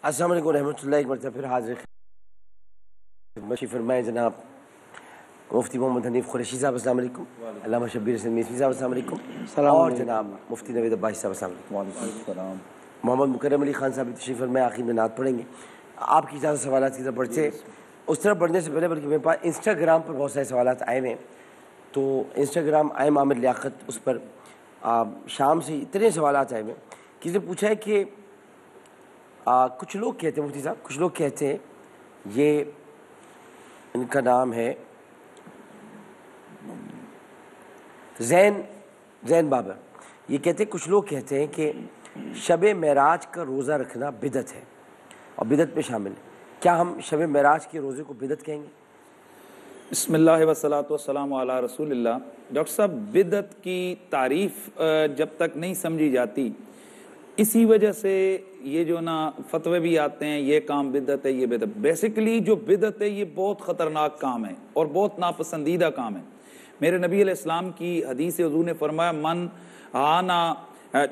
السلام علیکم رحمۃ اللہ، ایک مرتبہ پھر حاضر خدمت فرمائے جناب مفتی محمد حنیف قریشی صاحب السلام علیکم، علامہ شبیر حسین میثری صاحب السلام علیکم، اور جناب مفتی نوید عباسی صاحب السلام علیکم۔ وعلیکم السلام۔ محمد مکرم علی خان صاحب تشریف فرمائے، آخر میں نعت پڑھیں گے۔ آپ کی اجازت سوالات کی طرف بڑھتے، اس طرف بڑھنے سے پہلے بلکہ میرے پاس انسٹاگرام پر بہت سارے سوالات آئے ہیں، تو انسٹاگرام ایم عامر لیاقت، اس پر شام سے اتنے سوالات آئے ہیں۔ کسی نے پوچھا ہے کہ کچھ لوگ کہتے ہیں مفتی صاحب، کچھ لوگ کہتے ہیں، یہ ان کا نام ہے زین بابر، یہ کہتے ہیں کچھ لوگ کہتے ہیں کہ شب معراج کا روزہ رکھنا بدعت ہے اور بدعت میں شامل ہے، کیا ہم شب معراج کے روزے کو بدعت کہیں گے؟ بسم اللہ والصلاۃ والسلام علی رسول اللہ۔ ڈاکٹر صاحب، بدعت کی تعریف جب تک نہیں سمجھی جاتی، اسی وجہ سے یہ جو فتوے بھی آتے ہیں، یہ کام بدعت ہے، یہ بدعت۔ بیسیکلی جو بدعت ہے یہ بہت خطرناک کام ہے اور بہت ناپسندیدہ کام ہے۔ میرے نبی علیہ السلام کی حدیث حضور نے فرمایا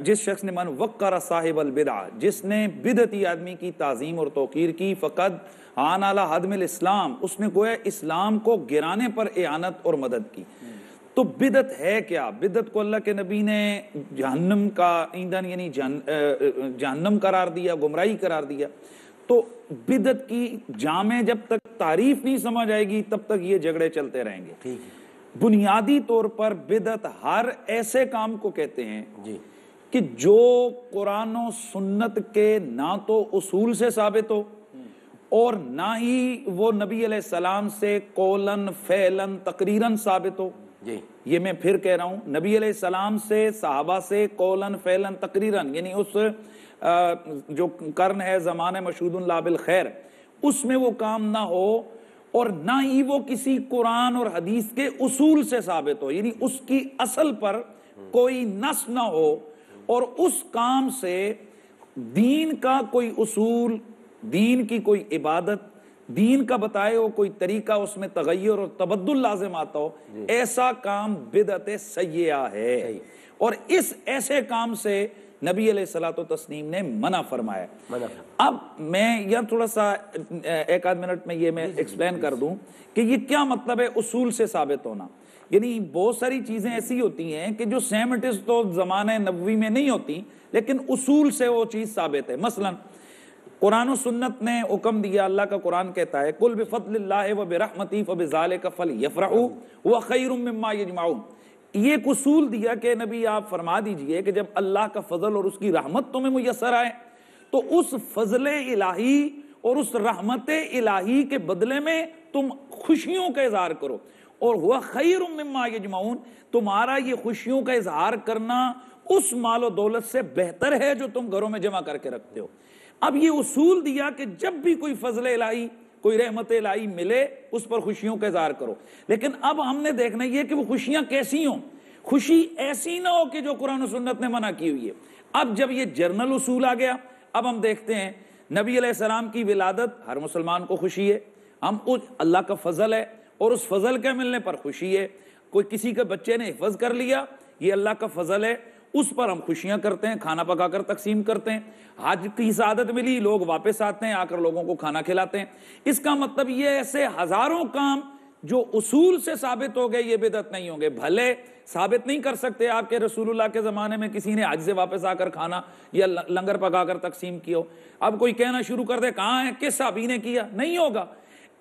جس شخص نے من وقر صاحب البدع، جس نے بدعتی آدمی کی تعظیم اور توقیر کی، فقد عان علی ہدم الاسلام، اس نے گویا اسلام کو گرانے پر اعانت اور مدد کی۔ تو بدعت ہے کیا؟ بدعت کو اللہ کے نبی نے جہنم کا ایندھن یعنی جہنم قرار دیا، گمراہی قرار دیا۔ تو بدعت کی جامع جب تک تعریف نہیں سمجھ آئے گی تب تک یہ جھگڑے چلتے رہیں گے۔ بنیادی طور پر بدعت ہر ایسے کام کو کہتے ہیں کہ جو قرآن و سنت کے نہ تو اصول سے ثابت ہو اور نہ ہی وہ نبی علیہ السلام سے قولاً فعلاً تقریراً ثابت ہو۔ یہ میں پھر کہہ رہا ہوں، نبی علیہ السلام سے، صحابہ سے قولاً فعلاً تقریراً، یعنی اس جو قرن ہے زمانہ مشہود لا بالخیر، اس میں وہ کام نہ ہو اور نہ ہی وہ کسی قرآن اور حدیث کے اصول سے ثابت ہو، یعنی اس کی اصل پر کوئی نص نہ ہو، اور اس کام سے دین کا کوئی اصول، دین کی کوئی عبادت، دین کا بتائے ہو کوئی طریقہ، اس میں تغیر اور تبدل لازم آتا ہو، ایسا کام بدعت سیئہ ہے، اور اس ایسے کام سے نبی علیہ الصلوۃ والتسلیم نے منع فرمایا۔ اب میں یہ تھوڑا سا ایک آدھ منٹ میں یہ میں ایکسپلین کر دوں کہ یہ کیا مطلب ہے اصول سے ثابت ہونا۔ یعنی بہت ساری چیزیں ایسی ہوتی ہیں کہ جو سیم اٹ از تو زمانہ نبوی میں نہیں ہوتی، لیکن اصول سے وہ چیز ثابت ہے۔ مثلا قرآن و سنت نے حکم دیا، اللہ کا قرآن کہتا ہے قل بفضل اللہ وبرحمتہ فبذلک فلیفرحوا هو خیر مما یجمعون۔ یہ ایک اصول دیا کہ نبی آپ فرما دیجئے کہ جب اللہ کا فضل اور اس کی رحمت تمہیں میسر آئے تو اس فضل الہی اور اس رحمت الہی کے بدلے میں تم خوشیوں کا اظہار کرو، اور ہوا خیر مما یجمعون، تمہارا یہ خوشیوں کا اظہار کرنا اس مال و دولت سے بہتر ہے جو تم گھروں میں جمع کر کے رکھتے ہو۔ اب یہ اصول دیا کہ جب بھی کوئی فضل الہی، کوئی رحمت الہی ملے اس پر خوشیوں کا اظہار کرو، لیکن اب ہم نے دیکھنا یہ کہ وہ خوشیاں کیسی ہوں۔ خوشی ایسی نہ ہو کہ جو قرآن و سنت نے منع کی ہوئی ہے۔ اب جب یہ جرنل اصول آ گیا، اب ہم دیکھتے ہیں نبی علیہ السلام کی ولادت ہر مسلمان کو خوشی ہے، ہم اللہ کا فضل ہے اور اس فضل کے ملنے پر خوشی ہے۔ کوئی کسی کے بچے نے حفظ کر لیا، یہ اللہ کا فضل ہے، اس پر ہم خوشیاں کرتے ہیں، کھانا پکا کر تقسیم کرتے ہیں۔ حج کی سعادت ملی، لوگ واپس آتے ہیں، آ کر لوگوں کو کھانا کھلاتے ہیں۔ اس کا مطلب یہ ایسے ہزاروں کام جو اصول سے ثابت ہو گئے یہ بدعت نہیں ہوں گے۔ بھلے ثابت نہیں کر سکتے آپ کے رسول اللہ کے زمانے میں کسی نے حج سے واپس آ کر کھانا یا لنگر پکا کر تقسیم کیا ہو، اب کوئی کہنا شروع کر دے کہاں ہے، کس صحابی نے کیا، نہیں ہوگا۔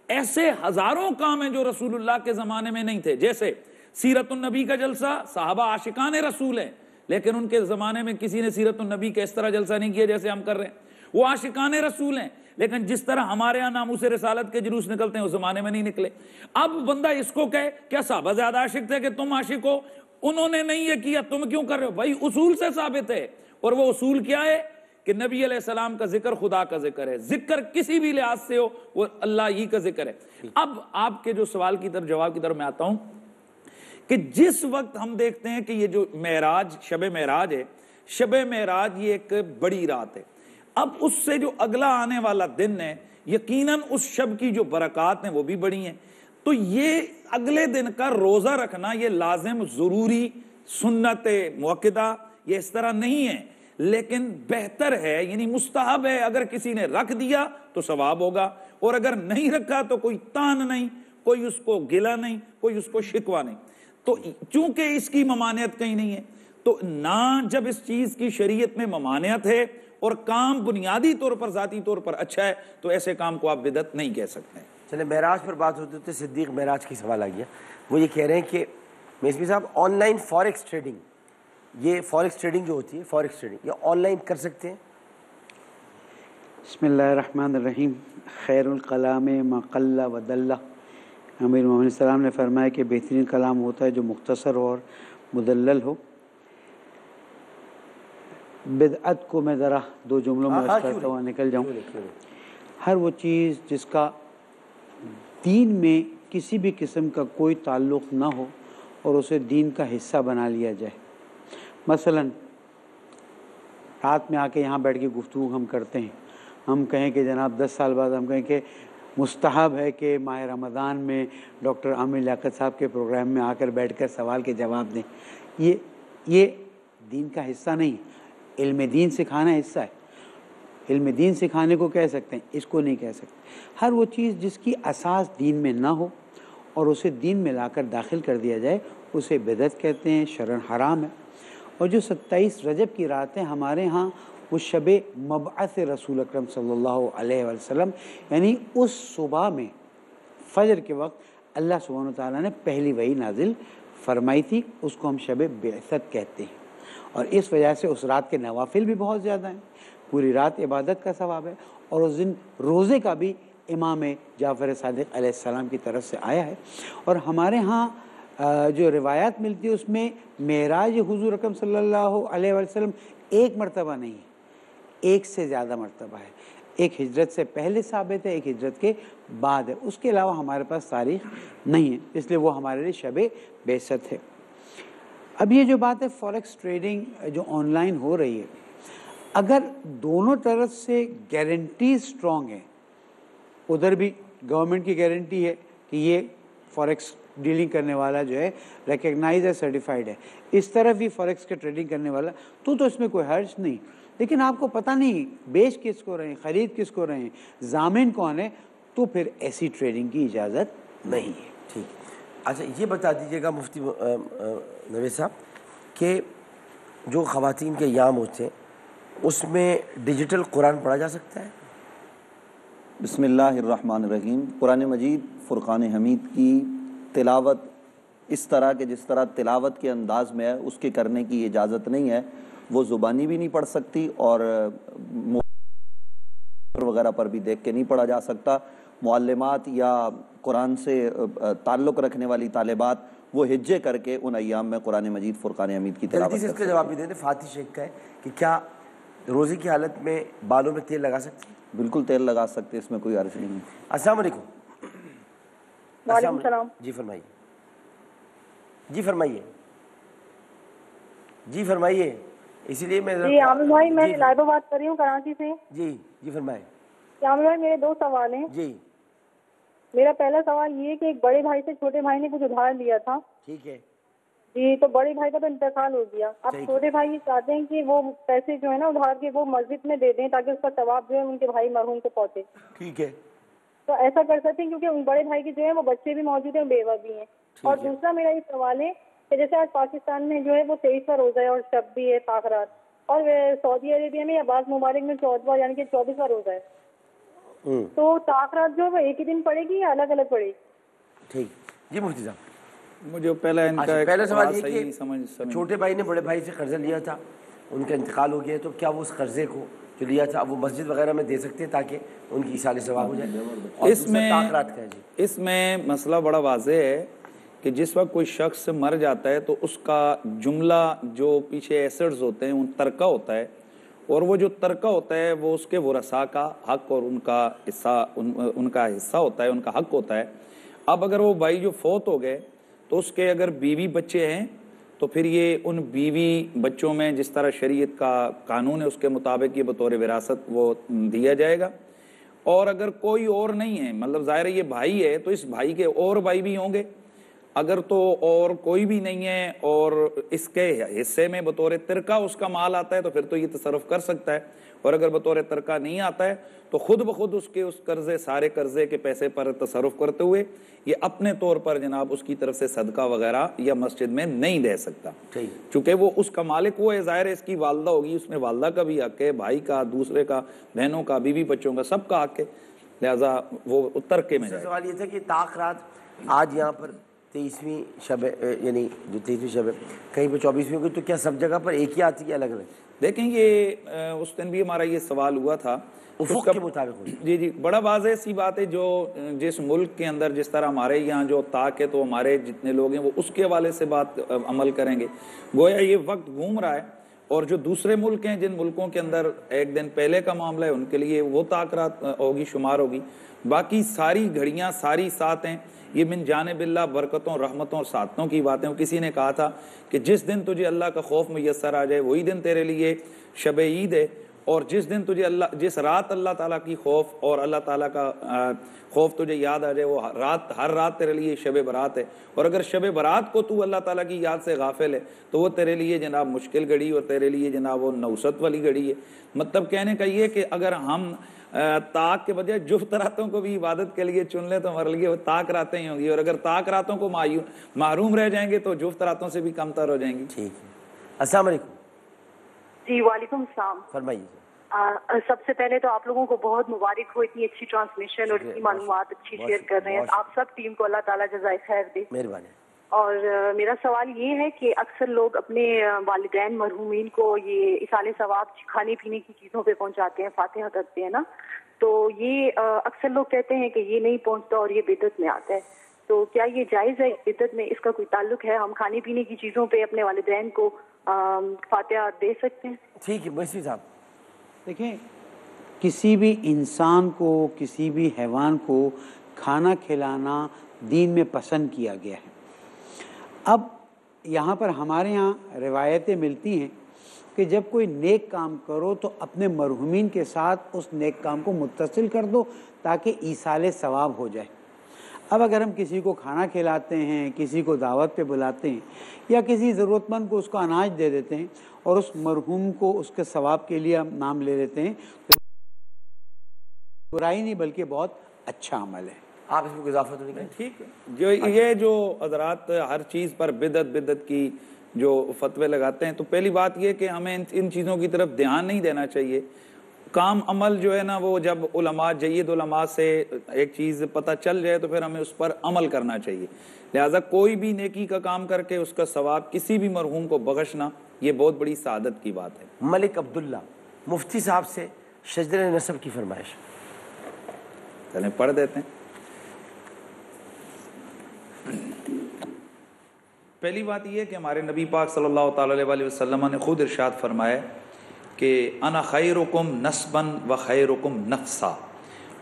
ایسے ہزاروں کام ہیں جو رسول اللہ کے زمانے میں نہیں تھے، جیسے سیرت النبی کا جلسہ، صحابہ عاشقان رسول ہیں، لیکن ان کے زمانے میں کسی نے سیرت النبی کا اس طرح جلسہ نہیں کیا جیسے ہم کر رہے ہیں۔ وہ عاشقان رسول ہیں، لیکن جس طرح ہمارے ہاں ناموس رسالت کے جلوس نکلتے ہیں اس زمانے میں نہیں نکلے۔ اب بندہ اس کو کہے کیا صحابہ زیادہ عاشق تھے کہ تم عاشق ہو، انہوں نے نہیں یہ کیا تم کیوں کر رہے ہو؟ بھائی اصول سے ثابت ہے، اور وہ اصول کیا ہے کہ نبی علیہ السلام کا ذکر خدا کا ذکر ہے، ذکر کسی بھی لحاظ سے ہو وہ اللہ ہی کا ذکر ہے۔ اب آپ کے جو سوال کی طرف جواب کی طرف میں آتا ہوں کہ جس وقت ہم دیکھتے ہیں کہ یہ جو معراج، شب معراج ہے، شب معراج یہ ایک بڑی رات ہے، اب اس سے جو اگلا آنے والا دن ہے یقیناً اس شب کی جو برکات ہیں وہ بھی بڑی ہیں، تو یہ اگلے دن کا روزہ رکھنا یہ لازم ضروری سنت موقدہ یہ اس طرح نہیں ہے، لیکن بہتر ہے یعنی مستحب ہے، اگر کسی نے رکھ دیا تو ثواب ہوگا، اور اگر نہیں رکھا تو کوئی تان نہیں، کوئی اس کو گلہ نہیں، کوئی اس کو شکوہ نہیں۔ تو چونکہ اس کی ممانعت کہیں نہیں ہے، تو نہ جب اس چیز کی شریعت میں ممانعت ہے اور کام بنیادی طور پر ذاتی طور پر اچھا ہے، تو ایسے کام کو آپ بدعت نہیں کہہ سکتے۔ چلے معراج پر بات ہوتے ہوتے صدیق معراج کی سوال آ گیا، وہ یہ کہہ رہے ہیں کہ میسمی صاحب آن لائن فوریکس ٹریڈنگ، یہ فوریکس ٹریڈنگ جو ہوتی ہے، فوریکس ٹریڈنگ یہ آن لائن کر سکتے ہیں؟ بسم اللہ الرحمن الرحیم۔ خیر الکلام ما قل و دل۔ امیر محمد السلام نے فرمایا کہ بہترین کلام ہوتا ہے جو مختصر ہو اور مدلل ہو۔ بدعت کو میں ذرا دو جملوں میں عرض کرتا ہوا نکل جاؤں۔ ہر وہ چیز جس کا دین میں کسی بھی قسم کا کوئی تعلق نہ ہو اور اسے دین کا حصہ بنا لیا جائے۔ مثلا رات میں آ کے یہاں بیٹھ کے گفتگو ہم کرتے ہیں، ہم کہیں کہ جناب 10 سال بعد ہم کہیں کہ مستحب ہے کہ ماہ رمضان میں ڈاکٹر عامر لیاقت صاحب کے پروگرام میں آ کر بیٹھ کر سوال کے جواب دیں، یہ دین کا حصہ نہیں، علم دین سکھانا حصہ ہے۔ علم دین سکھانے کو کہہ سکتے ہیں، اس کو نہیں کہہ سکتے۔ ہر وہ چیز جس کی اساس دین میں نہ ہو اور اسے دین میں لا کر داخل کر دیا جائے اسے بدعت کہتے ہیں، شرعاً حرام ہے۔ اور جو 27 رجب کی رات ہے ہمارے ہاں، وہ شب مبعث رسول اکرم صلی اللہ علیہ وسلم، یعنی اس صبح میں فجر کے وقت اللہ سبحانہ وتعالیٰ نے پہلی وحی نازل فرمائی تھی، اس کو ہم شب بعثت کہتے ہیں۔ اور اس وجہ سے اس رات کے نوافل بھی بہت زیادہ ہیں، پوری رات عبادت کا ثواب ہے، اور اس دن روزے کا بھی امام جعفر صادق علیہ السلام کی طرف سے آیا ہے۔ اور ہمارے ہاں جو روایات ملتی ہے اس میں معراج حضور اکرم صلی اللہ علیہ وسلم ایک مرتبہ نہیں ہے، ایک سے زیادہ مرتبہ ہے۔ ایک ہجرت سے پہلے ثابت ہے، ایک ہجرت کے بعد ہے، اس کے علاوہ ہمارے پاس تاریخ نہیں ہے، اس لیے وہ ہمارے لیے شب بعثت ہے۔ اب یہ جو بات ہے فوریکس ٹریڈنگ جو آن لائن ہو رہی ہے، اگر دونوں طرف سے گارنٹی اسٹرانگ ہے، ادھر بھی گورنمنٹ کی گارنٹی ہے کہ یہ فوریکس ڈیلنگ کرنے والا جو ہے ریکگنائز ہے، سرٹیفائڈ ہے، اس طرف بھی فوریکس کے ٹریڈنگ کرنے والا، تو اس میں کوئی حرج نہیں۔ لیکن آپ کو پتہ نہیں بیچ کس کو رہے ہیں، خرید کس کو رہے ہیں، ضامن کون ہے، تو پھر ایسی ٹریڈنگ کی اجازت نہیں ہے۔ ٹھیک۔ اچھا یہ بتا دیجیے گا مفتی نوید صاحب کہ جو خواتین کے ایام ہوتے ہیں اس میں ڈیجیٹل قرآن پڑھا جا سکتا ہے؟ بسم اللہ الرحمن الرحیم۔ قرآن مجید فرقان حمید کی تلاوت اس طرح کہ جس طرح تلاوت کے انداز میں ہے اس کے کرنے کی اجازت نہیں ہے، وہ زبانی بھی نہیں پڑھ سکتی اور وغیرہ پر بھی دیکھ کے نہیں پڑھا جا سکتا۔ معلمات یا قرآن سے تعلق رکھنے والی طالبات وہ ہجے کر کے ان ایام میں قرآن مجید فرقان حمید کی تلاوت جلدی سے اس کا جواب بھی دیں۔ فاتح شیخ کا ہے کہ کیا روزے کی حالت میں بالوں میں تیل لگا سکتے ہیں؟ بالکل تیل لگا سکتے، اس میں کوئی عرض نہیں۔ السلام علیکم۔ وعلیکم السلام۔ جی فرمائیے، جی فرمائیے، جی فرمائیے۔ اسی لیے میں جی عامر بھائی، میں لائبہ بات کر رہی ہوں کراچی سے۔ جی جی فرمائیں۔ عامر بھائی میرے 2 سوال ہیں۔ جی میرا پہلا سوال یہ ہے کہ ایک بڑے بھائی سے چھوٹے بھائی نے کچھ ادھار لیا تھا، ٹھیک ہے جی، تو بڑے بھائی کا تو انتقال ہو گیا، اب چھوٹے بھائی یہ چاہتے ہیں کہ وہ پیسے جو ہے نا ادھار کے وہ مسجد میں دے دیں تاکہ اس کا ثواب جو ہے ان کے بھائی مرحوم کو پہنچے، ٹھیک ہے۔ تو ایسا کر سکتے ہیں کیونکہ ان بڑے بھائی کے جو ہے وہ بچے بھی موجود ہیں، بیوہ بھی ہیں۔ اور دوسرا میرا یہ سوال ہے کہ جیسے آج پاکستان میں جو ہے وہ 23واں روزہ ہے اور شب بھی ہے پاک رات، اور سعودی عربیہ میں یا بعض ممالک میں 14واں یعنی کہ 24واں روزہ ہے، تو پاک رات جو ہے وہ ایک ہی دن پڑے گی یا الگ الگ پڑے گی؟ ٹھیک۔ جی مفتی صاحب، مجھے پہلا ان کا پہلا سوال یہ صحیح کہ سمجھ چھوٹے بھائی نے بڑے بھائی سے قرضہ لیا تھا، ان کا انتقال ہو گیا، تو کیا وہ اس قرضے کو جو لیا تھا وہ مسجد وغیرہ میں دے سکتے ہیں تاکہ ان کی ایصال ثواب ہو جائے؟ اور اس میں تاخرات کا ہے جی، اس میں مسئلہ بڑا واضح ہے کہ جس وقت کوئی شخص مر جاتا ہے تو اس کا جملہ جو پیچھے ایسٹس ہوتے ہیں ان ترکہ ہوتا ہے، اور وہ جو ترکہ ہوتا ہے وہ اس کے ورثاء کا حق اور ان کا حصہ ہوتا ہے، ان کا حق ہوتا ہے۔ اب اگر وہ بھائی جو فوت ہو گئے تو اس کے اگر بیوی بچے ہیں تو پھر یہ ان بیوی بچوں میں جس طرح شریعت کا قانون ہے اس کے مطابق یہ بطور وراثت وہ دیا جائے گا۔ اور اگر کوئی اور نہیں ہے، مطلب ظاہر ہے یہ بھائی ہے تو اس بھائی کے اور بھائی بھی ہوں گے، اگر تو اور کوئی بھی نہیں ہے اور اس کے حصے میں بطور ترکہ اس کا مال آتا ہے تو پھر تو یہ تصرف کر سکتا ہے، اور اگر بطور ترکہ نہیں آتا ہے تو خود بخود اس کے اس قرضے سارے قرضے کے پیسے پر تصرف کرتے ہوئے یہ اپنے طور پر جناب اس کی طرف سے صدقہ وغیرہ یا مسجد میں نہیں دے سکتا، چونکہ وہ اس کا مالک وہ ہے، ظاہر ہے اس کی والدہ ہوگی، اس میں والدہ کا بھی حق ہے، بھائی کا، دوسرے کا، بہنوں کا، بیوی بچوں کا، سب کا حق ہے، لہٰذا وہ ترکے میں جائے۔ سوال یہ تھا کہ تاخرات آج یہاں پر 23ویں شب یعنی جو 23ویں شب ہے کہیں پہ 24ویں ہوگی، تو کیا سب جگہ پر ایک ہی آتی ہے الگ الگ؟ دیکھیں یہ اس دن بھی ہمارا یہ سوال ہوا تھا افق کے مطابق جی بڑا واضح سی بات ہے، جو جس ملک کے اندر جس طرح ہمارے یہاں جو طاق ہے تو ہمارے جتنے لوگ ہیں وہ اس کے حوالے سے بات عمل کریں گے، گویا یہ وقت گھوم رہا ہے، اور جو دوسرے ملک ہیں جن ملکوں کے اندر ایک دن پہلے کا معاملہ ہے ان کے لیے وہ طاق رات ہوگی، شمار ہوگی، باقی ساری گھڑیاں ساری ساتھ ہیں، یہ من جانب اللہ برکتوں رحمتوں اور سعادتوں کی باتیں۔ کسی نے کہا تھا کہ جس دن تجھے اللہ کا خوف میسر آ جائے وہی دن تیرے لیے شب عید ہے، اور جس دن تجھے جس رات اللہ تعالیٰ کی خوف اور اللہ تعالیٰ کا خوف تجھے یاد آ جائے وہ رات ہر رات تیرے لیے شب برات ہے، اور اگر شب برات کو تو اللہ تعالیٰ کی یاد سے غافل ہے تو وہ تیرے لیے جناب مشکل گھڑی اور تیرے لیے جناب وہ نوست والی گھڑی ہے۔ مطلب کہنے کا یہ کہ اگر ہم طاق کے بجائے جفت راتوں کو بھی عبادت کے لیے چن لیں تو ہمارے لیے وہ طاق راتیں ہی ہوں گی، اور اگر طاق راتوں کو محروم رہ جائیں گے تو جفت راتوں سے بھی کم تر ہو جائیں گی۔ ٹھیک ہے، السلام علیکم۔ جی وعلیکم السلام۔ فرمائیے۔ سب سے پہلے تو آپ لوگوں کو بہت مبارک ہو، اتنی اچھی ٹرانسمیشن اور اتنی معلومات اچھی شیئر کر رہے ہیں، آپ سب ٹیم کو اللہ تعالیٰ جزائے خیر دے۔ مہربانی۔ اور میرا سوال یہ ہے کہ اکثر لوگ اپنے والدین مرحومین کو یہ ایصال ثواب کھانے پینے کی چیزوں پہ پہنچاتے ہیں، فاتحہ کرتے ہیں نا، تو یہ اکثر لوگ کہتے ہیں کہ یہ نہیں پہنچتا اور یہ بدعت میں آتا ہے، تو کیا یہ جائز ہے؟ بدعت میں اس کا کوئی تعلق ہے؟ ہم کھانے پینے کی چیزوں پہ اپنے والدین کو فاتحہ دے سکتے ہیں؟ ٹھیک ہے مصری صاحب۔ دیکھیں، کسی بھی انسان کو، کسی بھی حیوان کو کھانا کھلانا دین میں پسند کیا گیا ہے۔ اب یہاں پر ہمارے ہاں روایتیں ملتی ہیں کہ جب کوئی نیک کام کرو تو اپنے مرحومین کے ساتھ اس نیک کام کو متصل کر دو تاکہ ایصال ثواب ہو جائے۔ اب اگر ہم کسی کو کھانا کھلاتے ہیں، کسی کو دعوت پہ بلاتے ہیں، یا کسی ضرورت مند کو اس کو اناج دے دیتے ہیں اور اس مرحوم کو اس کے ثواب کے لیے ہم نام لے لیتے ہیں، تو برائی نہیں بلکہ بہت اچھا عمل ہے۔ آپ اس میں اضافہ تو نہیں کریں؟ ٹھیک ہے، جو یہ جو حضرات ہر چیز پر بدعت کی جو فتوے لگاتے ہیں، تو پہلی بات یہ کہ ہمیں ان چیزوں کی طرف دھیان نہیں دینا چاہیے۔ کام عمل جو ہے نا وہ جب علماء جید علماء سے ایک چیز پتہ چل جائے تو پھر ہمیں اس پر عمل کرنا چاہیے، لہٰذا کوئی بھی نیکی کا کام کر کے اس کا ثواب کسی بھی مرحوم کو بخشنا یہ بہت بڑی سعادت کی بات ہے۔ ملک عبداللہ مفتی صاحب سے شجر نسب کی فرمائش۔ چلیں پڑھ دیتے ہیں۔ پہلی بات یہ ہے کہ ہمارے نبی پاک صلی اللہ تعالی علیہ وسلم نے خود ارشاد فرمایا کہ انا خیرکم نسبا و خیرکم نفسا،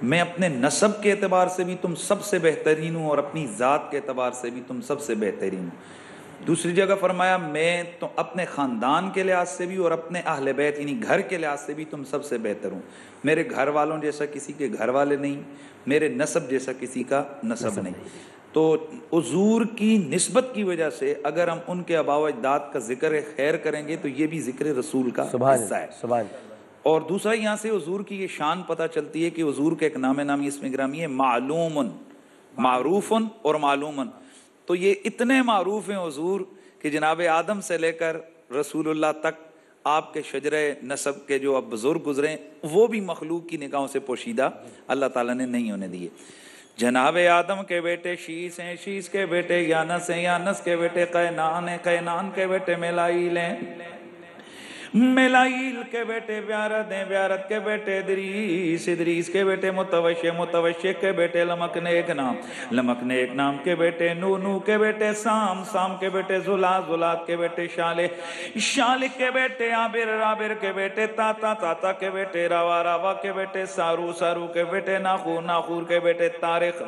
میں اپنے نسب کے اعتبار سے بھی تم سب سے بہترین ہوں اور اپنی ذات کے اعتبار سے بھی تم سب سے بہترین ہوں۔ دوسری جگہ فرمایا میں تو اپنے خاندان کے لحاظ سے بھی اور اپنے اہل بیت یعنی گھر کے لحاظ سے بھی تم سب سے بہتر ہوں، میرے گھر والوں جیسا کسی کے گھر والے نہیں، میرے نسب جیسا کسی کا نسب نہیں۔ تو حضور کی نسبت کی وجہ سے اگر ہم ان کے آباء و اجداد کا ذکر خیر کریں گے تو یہ بھی ذکر رسول کا حصہ ہے۔ اور دوسرا یہاں سے حضور کی یہ شان پتہ چلتی ہے کہ حضور کا ایک نامی اسم گرامی ہے معلوم، معروف اور معلوم، تو یہ اتنے معروف ہیں حضور کہ جناب آدم سے لے کر رسول اللہ تک آپ کے شجرہ نسب کے جو اب بزرگ گزرے وہ بھی مخلوق کی نگاہوں سے پوشیدہ اللہ تعالیٰ نے نہیں ہونے دیے۔ جناب آدم کے بیٹے شیس ہیں، شیس کے بیٹے یانس ہیں، یانس کے بیٹے قینان ہیں، قینان کے بیٹے میلائیل ہیں، میلائیل کے بیٹے بیارد ہیں، بیارد کے بیٹے ادریس، ادریس کے بیٹے متوشع، متوشع کے بیٹے لمکنیک نام، لمکنیک نام کے بیٹے نو، نو کے بیٹے سام، سام کے بیٹے زلات، زلات کے بیٹے شالح، شالح کے بیٹے عابر، عابر کے بیٹے تاتا، تاتا کے بیٹے روا، روا کے بیٹے سارو، سارو کے بیٹے ناخور، ناخور کے بیٹے طارق،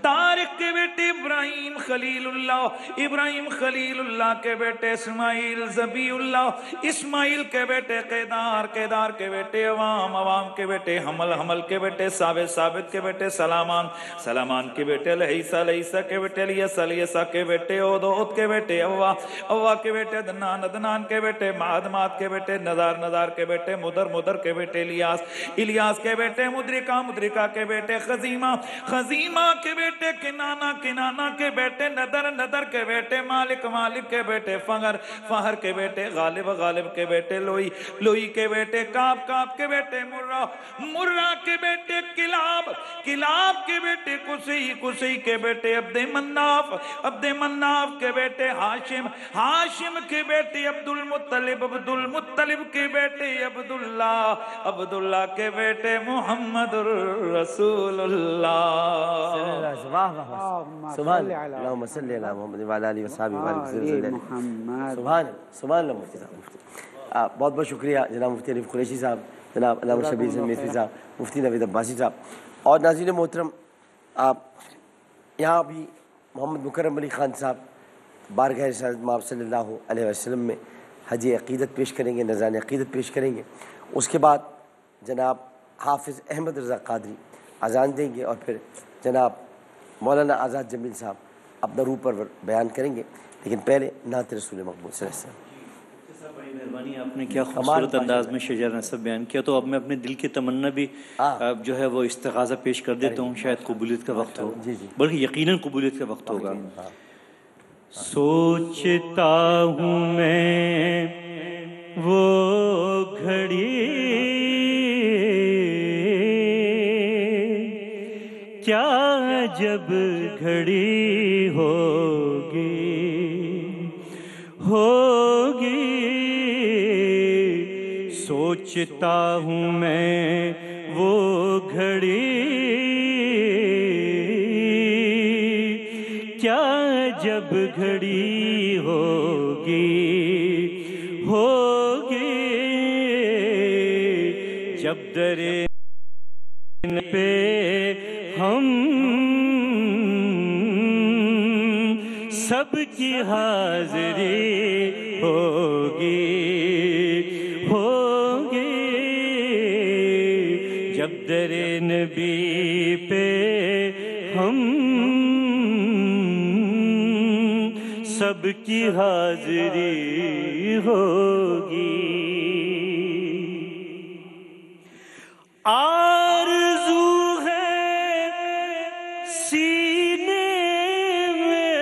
طارق کے بیٹے ابراہیم خلیل اللہ، ابراہیم خلیل اللہ کے بیٹے اسماعیل ذبیح اللہ، اسماعیل اسماعیل کے بیٹے قیدار، قیدار کے بیٹے عوام، عوام کے بیٹے حمل، حمل کے بیٹے ثابت، ثابت کے بیٹے سلامان، سلامان کے بیٹے لہیسا، لہیسا کے بیٹے الیسا، الیسا کے بیٹے عود، عود کے بیٹے اوا، اوا کے بیٹے عدنان، عدنان کے بیٹے معاد، معاد کے بیٹے نزار، نزار کے بیٹے مدر، مدر کے بیٹے الیاس، الیاس کے بیٹے مدرکہ، مدرکہ کے بیٹے خزیمہ، خزیمہ کے بیٹے کنانہ، کنانہ کے بیٹے ندر، ندر کے بیٹے مالک، مالک کے بیٹے فہر، فہر کے بیٹے غالب، غالب کے بیٹے لوئی، لوئی کے بیٹے کعب، کعب کے بیٹے مرہ، مرہ کے بیٹے کلاب، کلاب کے بیٹے قصی، قصی کے بیٹے عبد مناف، عبد مناف کے بیٹے ہاشم، ہاشم کے بیٹے عبد المطلب، عبد المطلب کے بیٹے عبداللہ، عبداللہ کے بیٹے محمد الرسول اللہ۔ سبحان اللہم صلی اللہ محمد وعلی آلہ وصحبہ وسلم۔ سبحان سبحان اللہ مفتی صاحب، بہت بہت شکریہ جناب مفتی حنیف قریشی صاحب، جناب علامہ شبیر حسین میتھوی صاحب، مفتی نوید عباسی صاحب۔ اور ناظرین محترم، آپ یہاں بھی محمد مکرم علی خان صاحب بارگاہ رسالت مآب صلی اللہ علیہ وسلم میں حج عقیدت پیش کریں گے، نذران عقیدت پیش کریں گے۔ اس کے بعد جناب حافظ احمد رضا قادری اذان دیں گے، اور پھر جناب مولانا آزاد جمیل صاحب اپنا روح پرور بیان کریں گے۔ لیکن پہلے نعت رسول مقبول صلی اللہ علیہ وسلم۔ بڑی مہربانی، آپ نے کیا خوبصورت انداز میں شجر نصب بیان کیا۔ تو اب میں اپنے دل کی تمنا بھی جو ہے وہ استغاثہ پیش کر دیتا ہوں، شاید قبولیت کا وقت ہو، بلکہ یقیناً قبولیت کا وقت ہوگا۔ سوچتا ہوں میں وہ گھڑی کیا جب گھڑی ہوگی، ہوگی، سوچتا ہوں میں وہ گھڑی کیا جب گھڑی ہوگی، ہوگی، جب درے پہ ہم سب کی حاضری ہوگی، ہوگی، جب در نبی پہ ہم سب کی حاضری ہوگی۔ آرزو ہے سینے میں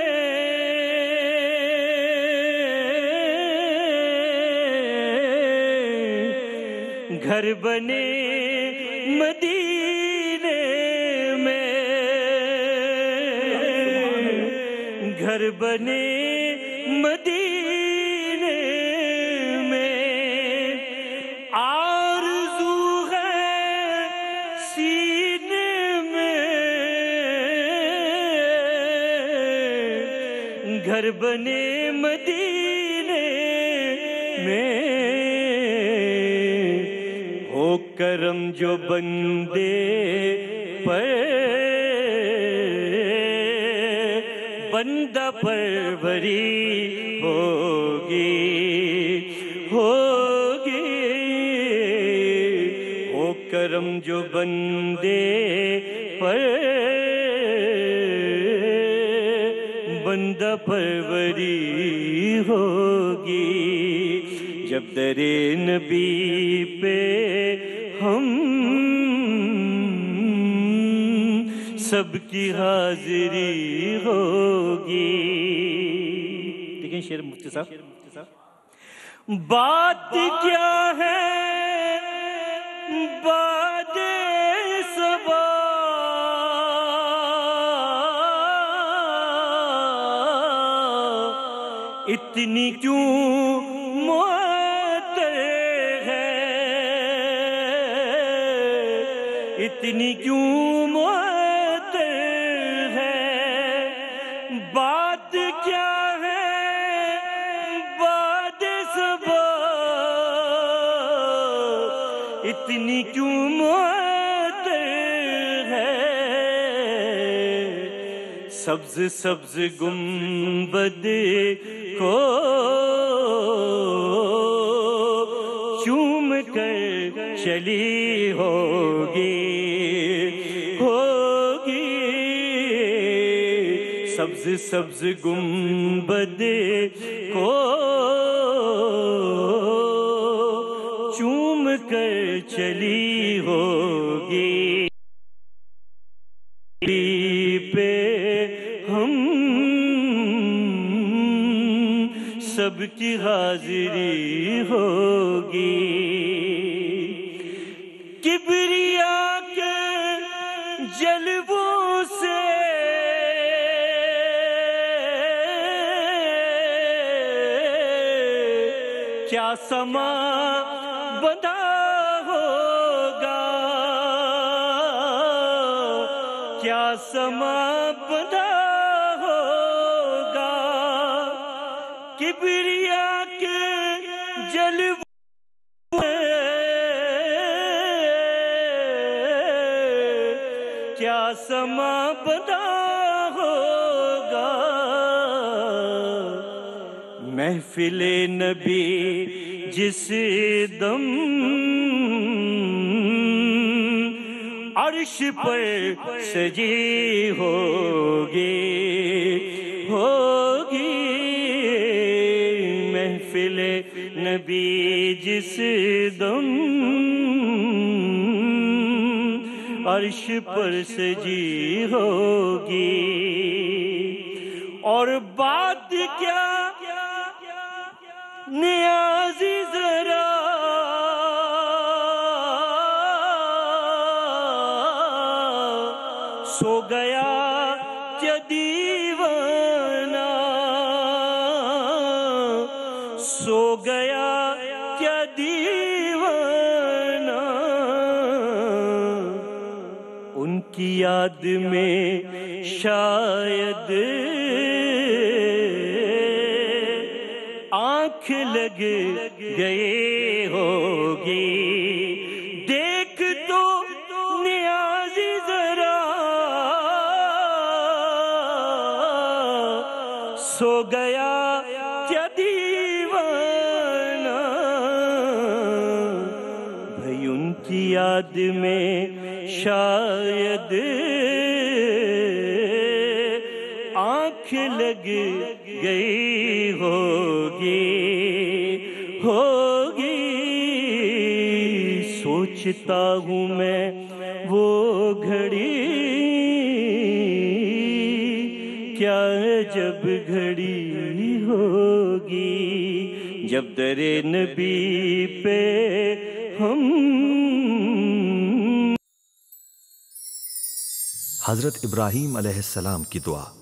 گھر بنے مدینے میں، گھر بنے مدینے میں، آرزو ہے سینے میں گھر بنے مدینے میں، ہو کرم جو بندے پر بندہ پروری ہوگی، ہوگی، ہو کرم جو بندے پر بندہ پروری ہوگی، جب در نبی پہ ہم سب کی حاضری ہوگی۔ دیکھیں شعر مفتی صاحب، بات کیا ہے باد صبا اتنی کیوں معطر ہے، اتنی کیوں معطر ہے، بات کیا ہے باد صبا اتنی کیوں معطر ہے، سبز سبز گنبد کو چلی ہوگی سبز سبز گنبد کو چوم کر چلی ہوگی پہ ہم سب کی حاضری ہوگی کبریا کے جلووں سے کیا سما بندھا ہوگا کیا سما بندھا ہوگا کبریا کے جلووں کیا سما بندھا ہوگا محفل نبی جس دم عرش پر سجی ہوگی محفل نبی جس دم عرش پر سجی ہوگی اور بات کیا نیازی ذرا سو گیا کیا دیوانہ سو گیا کیا دیوانہ ان کی یاد میں شاید آنکھ لگ گئے ہوگی دیکھ تو نیازی ذرا سو گیا کیا دیوانہ بھئی ان کی یاد میں شاید آنکھ لگ گئی ہوگی سوچتا ہوں میں وہ گھڑی کیا جب گھڑی ہوگی جب در نبی پہ ہم حضرت ابراہیم علیہ السلام کی دعا